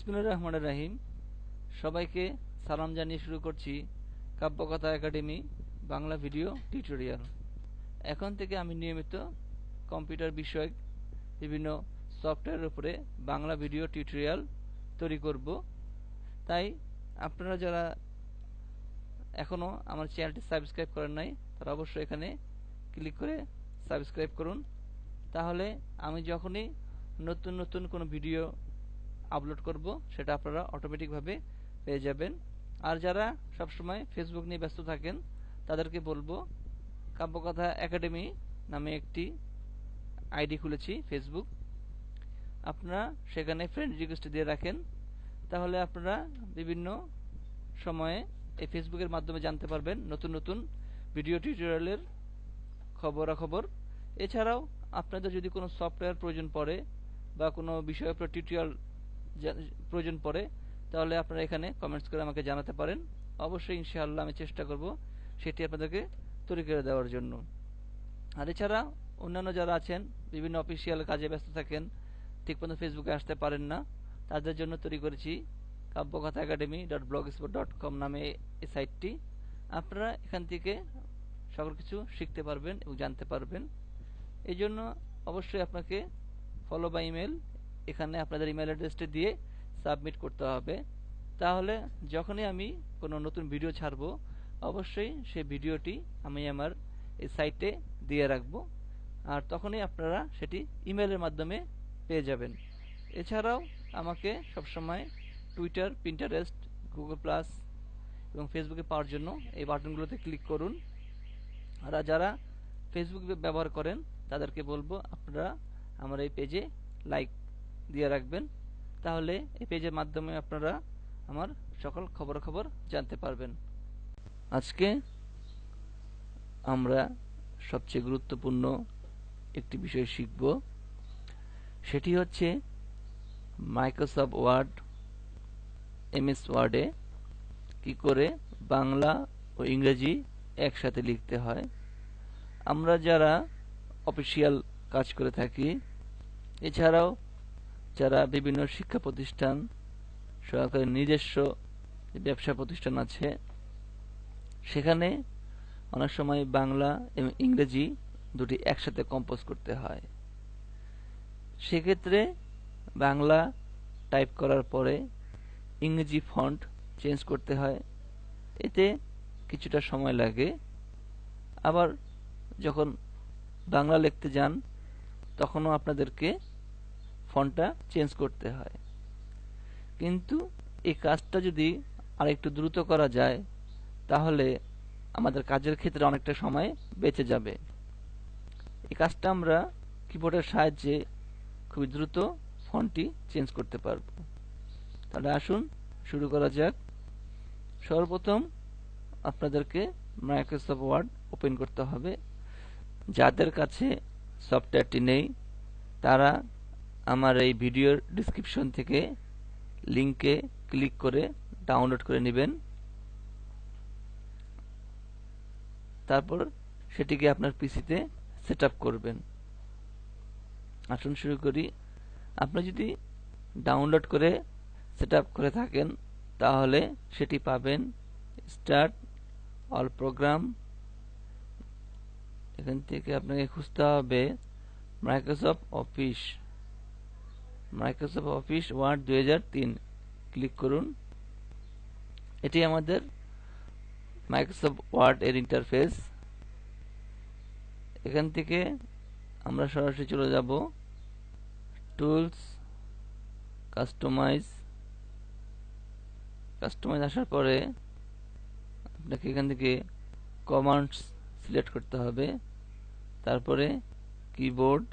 বিসমিল্লাহির রহমানির রহিম। সবাইকে সালাম জানিয়ে শুরু করছি Kabyakatha academy Bangla video tutorial. এখন থেকে আমি নিয়মিত কম্পিউটার বিষয়ক বিভিন্ন সফটওয়্যারের উপরে বাংলা ভিডিও টিউটোরিয়াল তৈরি করব। তাই আপনারা যারা এখনও আমার চ্যানেলটি সাবস্ক্রাইব করেন নাই তারা অবশ্যই এখানে ক্লিক করে সাবস্ক্রাইব করুন। তাহলে আমি যখনই নতুন নতুন কোনো ভিডিও আপলোড করব সেটা আপনারা অটোমেটিকভাবে পেয়ে যাবেন। আর যারা সবসময় ফেসবুক নিয়ে ব্যস্ত থাকেন তাদেরকে বলবো, কাব্যকথা একাডেমি নামে একটি আইডি খুলেছি ফেসবুক, আপনারা সেখানে ফ্রেন্ড রিকোয়েস্ট দিয়ে রাখেন। তাহলে আপনারা বিভিন্ন সময়ে এই ফেসবুকের মাধ্যমে জানতে পারবেন নতুন নতুন ভিডিও টিউটোরিয়ালের খবরাখবর। এছাড়াও আপনাদের যদি কোনো সফটওয়্যার প্রয়োজন পড়ে বা কোনো বিষয়ের উপর টিউটোরিয়াল প্রয়োজন পড়ে তাহলে আপনারা এখানে কমেন্টস করে আমাকে জানাতে পারেন। অবশ্যই ইনশাআল্লাহ আমি চেষ্টা করব সেটি আপনাদেরকে তৈরি করে দেওয়ার জন্য। আর এছাড়া অন্যান্য যারা আছেন বিভিন্ন অফিসিয়াল কাজে ব্যস্ত থাকেন, ঠিকমতো ফেসবুকে আসতে পারেন না, তাদের জন্য তৈরি করেছি কাব্যকথা একাডেমি .blogspot.com নামে এই সাইটটি। আপনারা এখান থেকে সকল কিছু শিখতে পারবেন এবং জানতে পারবেন। এই জন্য অবশ্যই আপনাকে ফলো বা ইমেল এখানে আপনাদের ইমেল অ্যাড্রেসটি দিয়ে সাবমিট করতে হবে। তাহলে যখনই আমি কোনো নতুন ভিডিও ছাড়ব অবশ্যই সেই ভিডিওটি আমি আমার এই সাইটে দিয়ে রাখব, আর তখনই আপনারা সেটি ইমেলের মাধ্যমে পেয়ে যাবেন। এছাড়াও আমাকে সবসময় টুইটার, পিন্টারেস্ট, গুগল প্লাস এবং ফেসবুকে পাওয়ার জন্য এই বাটনগুলোতে ক্লিক করুন। আর যারা ফেসবুক ব্যবহার করেন তাদেরকে বলবো আপনারা আমার এই পেজে লাইক দিয়ে রাখবেন। তাহলে এই পেজের মাধ্যমে আপনারা আমার সকল খবর জানতে পারবেন। আজকে আমরা সবচেয়ে গুরুত্বপূর্ণ একটি বিষয় শিখব, সেটি হচ্ছে মাইক্রোসফট ওয়ার্ড, এমএস ওয়ার্ডে কি করে বাংলা ও ইংরেজি একসাথে লিখতে হয়। আমরা যারা অফিসিয়াল কাজ করে থাকি, এছাড়াও যারা বিভিন্ন শিক্ষা প্রতিষ্ঠান, সরকারি নিজস্ব ব্যবসা প্রতিষ্ঠান আছে, সেখানে অনেক সময় বাংলা এবং ইংরেজি দুটি একসাথে কম্পোজ করতে হয়। সেক্ষেত্রে বাংলা টাইপ করার পরে ইংরেজি ফন্ট চেঞ্জ করতে হয়, এতে কিছুটা সময় লাগে। আবার যখন বাংলা লিখতে যান তখনও আপনাদেরকে ফন্টটা চেঞ্জ করতে হয়। কিন্তু এই কাজটা যদি আরেকটু দ্রুত করা যায় তাহলে আমাদের কাজের ক্ষেত্রে অনেকটা সময় বেঁচে যাবে। এই কাজটা আমরা কিবোর্ডের সাহায্যে খুব দ্রুত ফন্টটি চেঞ্জ করতে পারব। তাহলে আসুন শুরু করা যাক। সর্বপ্রথম আপনাদেরকে মাইক্রোসফট ওয়ার্ড ওপেন করতে হবে। যাদের কাছে সফটওয়্যারটি নেই তারা আমার এই ভিডিওর ডেসক্রিপশন থেকে লিংকে ক্লিক করে ডাউনলোড করে নেবেন। তারপর সেটিকে আপনার পিসিতে সেট আপ করবেন। আসুন শুরু করি। আপনি যদি ডাউনলোড করে সেট আপ করে থাকেন তাহলে সেটি পাবেন স্টার্ট অল প্রোগ্রাম। এখান থেকে আপনাকে খুঁজতে হবে মাইক্রোসফট অফিস ওয়ার্ড 2003, ক্লিক করুন। এটি আমাদের মাইক্রোসফট ওয়ার্ড এর ইন্টারফেস। এখান থেকে আমরা সরাসরি চলে যাব টুলস, কাস্টমাইজ আসার পরে আপনাকে এখান থেকে কমান্ডস সিলেক্ট করতে হবে। তারপরে কিবোর্ড,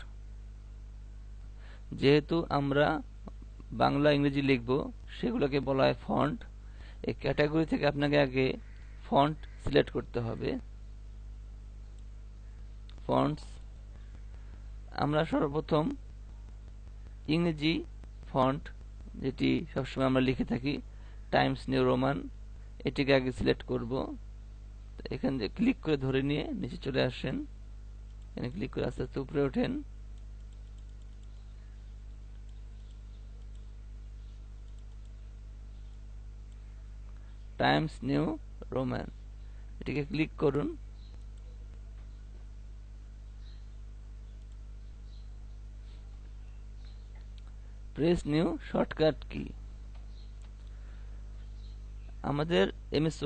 যেহেতু আমরা বাংলা ইংরেজি লিখব সেগুলোকে বলা হয় ফন্ট। এই ক্যাটাগরি থেকে আপনাকে আগে ফন্ট সিলেক্ট করতে হবে। ফন্টস আমরা সর্বপ্রথম ইংরেজি ফন্ট, যেটি সবসময় আমরা লিখে থাকি, টাইমস নিউ রোমান, এটিকে আগে সিলেক্ট করব। এখান থেকে ক্লিক করে ধরে নিয়ে নিচে চলে আসেন। এখানে ক্লিক করে আস্তে আস্তে উপরে ওঠেন। টাইমস নিউ রোমান, এটিকে ক্লিক করুন। Press new shortcut key. আমাদের এমএস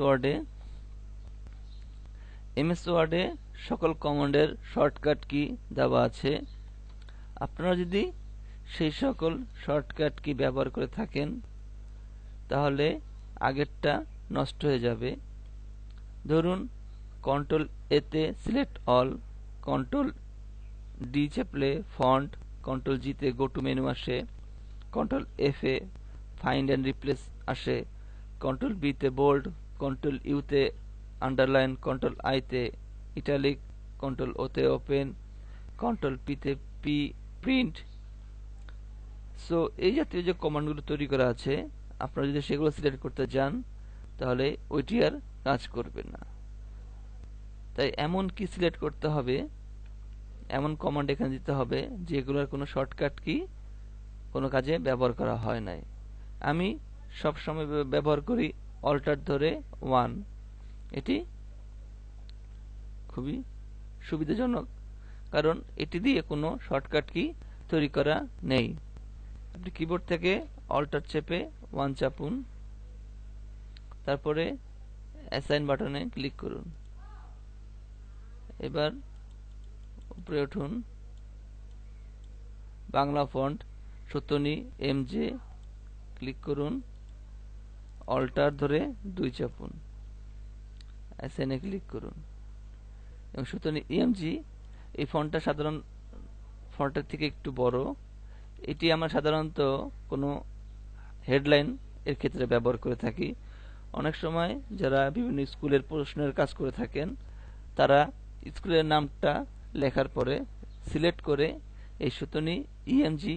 ওয়ার্ডে সকল কমান্ডের শর্টকাট কি দেওয়া আছে। আপনারা যদি সেই সকল শর্টকাট কি ব্যবহার করে থাকেন তাহলে আগেরটা নষ্ট হয়ে যাবে। ধরুন কন্ট্রোল এ তে সিলেক্ট অল, কন্ট্রোল ডি চাপলে ফন্ট, কন্ট্রোল জি তে গো টু মেনু আসে, কন্ট্রোল এফ এ ফাইন্ড অ্যান্ড রিপ্লেস আসে, কন্ট্রোল বি তে বোল্ড, কন্ট্রোল ইউ তে আন্ডারলাইন, কন্ট্রোল আই তে ইটালিক, কন্ট্রোল ও তে ওপেন, কন্ট্রোল পি তে প্রিন্ট। সো এই জাতীয় যে কমান্ডগুলো তৈরি করা আছে, আপনারা যদি সেগুলো সিলেক্ট করতে যান তাহলে ওইটি আর কাজ করবে না। তাই এমন কি সিলেক্ট করতে হবে, এমন কমান্ড এখানে দিতে হবে যেগুলোর কোনো শর্টকাট কি কোনো কাজে ব্যবহার করা হয় নাই। আমি সবসময় ব্যবহার করি অল্টার ধরে 1, এটি খুবই সুবিধাজনক কারণ এটি দিয়ে কোনো শর্টকাট কি তৈরি করা নেই। আপনি কিবোর্ড থেকে অল্টার চেপে 1 চাপুন, তারপরে অ্যাসাইন বাটনে ক্লিক করুন। এবার উপরে উঠুন, বাংলা ফন্ট সুতনি এমজে ক্লিক করুন, অল্টার ধরে 2 চাপুন, অ্যাসাইনে ক্লিক করুন এবং সুতনি ইএমজি। এই ফন্টটা সাধারণ ফন্টের থেকে একটু বড়। এটি আমরা সাধারণত কোনো হেডলাইন এর ক্ষেত্রে ব্যবহার করে থাকি। অনেক সময় যারা বিভিন্ন স্কুলের প্রশ্নের কাজ করে থাকেন তারা স্কুলের নামটা লেখার পরে সিলেক্ট করে এই সুতনি ইএমজি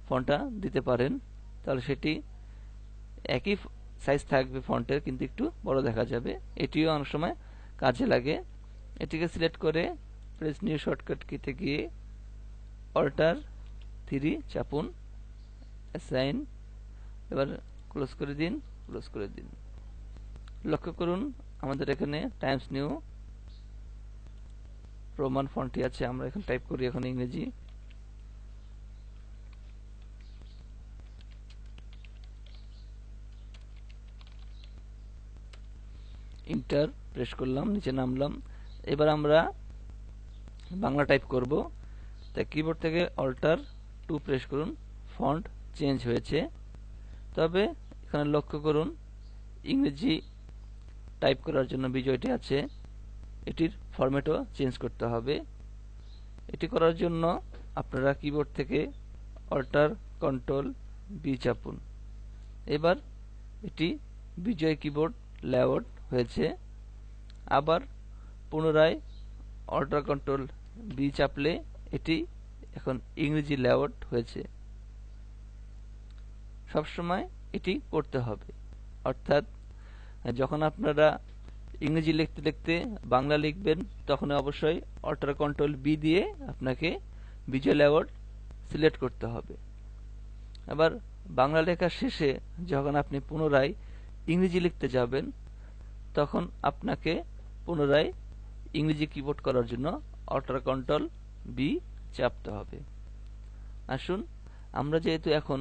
ফন্টটা দিতে পারেন, তাহলে সেটি একই সাইজ থাকবে ফন্টের কিন্তু একটু বড় দেখা যাবে। এটিও অনেক সময় কাজে লাগে। এটিকে সিলেক্ট করে প্রেস নিউ শর্টকাট কিতে গিয়ে অল্টার 3 চাপুন, অ্যাসাইন, এবার ক্লোজ করে দিন। লক্ষ্য করুন আমাদের এখানে টাইমস নিউ রোমান ফন্টটি আছে। আমরা এখন টাইপ করি এখন ইংরেজি। ইন্টার প্রেস করলাম, নিচে নামলাম। এবার আমরা বাংলা টাইপ করব। তাই কিবোর্ড থেকে অল্টার 2 প্রেস করুন, ফন্ট চেঞ্জ হয়েছে। তবে এখানে লক্ষ্য করুন ইংরেজি টাইপ করার জন্য বিজয়টি আছে, এটির ফরম্যাটও চেঞ্জ করতে হবে। এটি করার জন্য আপনারা কিবোর্ড থেকে অল্টার কন্ট্রোল বি চাপুন। এবার এটি বিজয় কিবোর্ড লেআউট হয়েছে। আবার পুনরায় অল্টার কন্ট্রোল বি চাপলে এটি এখন ইংরেজি লেআউট হয়েছে। সবসময় এটি করতে হবে, অর্থাৎ যখন আপনারা ইংরেজি লিখতে লিখতে বাংলা লিখবেন তখন অবশ্যই অল্টার কন্ট্রোল বি দিয়ে আপনাকে বিজয় লেআউট সিলেক্ট করতে হবে। আবার বাংলা লেখার শেষে যখন আপনি পুনরায় ইংরেজি লিখতে যাবেন তখন আপনাকে পুনরায় ইংরেজি কিবোর্ড করার জন্য অল্টার কন্ট্রোল বি চাপতে হবে। আসুন আমরা যেহেতু এখন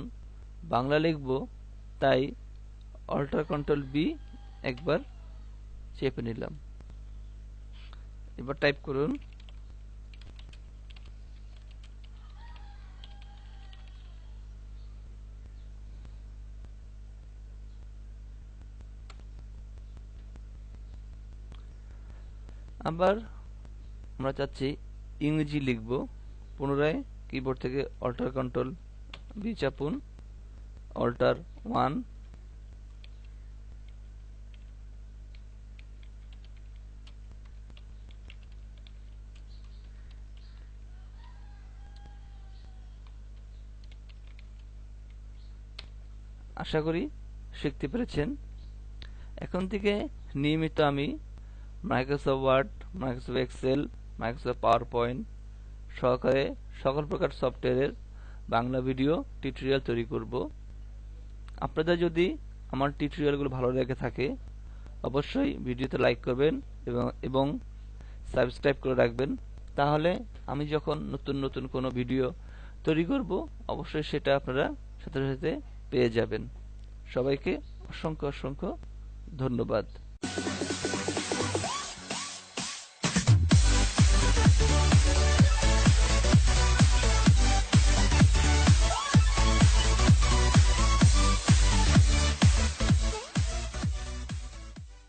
বাংলা লিখব তাই অল্টার কন্ট্রোল বি একবার চেপে নিলাম। এবার টাইপ করুন আবার আমরা চাচ্ছি ইংরেজি লিখব। পুনরায় কিবোর্ড থেকে অল্টার কন্ট্রোল বি চাপুন, অল্টার 1, আশা করি শিখতে পেরেছেন। এখন থেকে নিয়মিত আমি Microsoft Word, Microsoft Excel, Microsoft PowerPoint সহকারে সকল প্রকার সফটওয়্যারের বাংলা ভিডিও টিউটোরিয়াল তৈরি করব। আপনাদের যদি আমার টিউটোরিয়ালগুলো ভালো লেগে থাকে অবশ্যই ভিডিওতে লাইক করবেন এবং সাবস্ক্রাইব করে রাখবেন। তাহলে আমি যখন নতুন নতুন কোনো ভিডিও তৈরি করব অবশ্যই সেটা আপনারা সাথে সাথে পেয়ে যাবেন। সবাইকে অসংখ্য অসংখ্য ধন্যবাদ।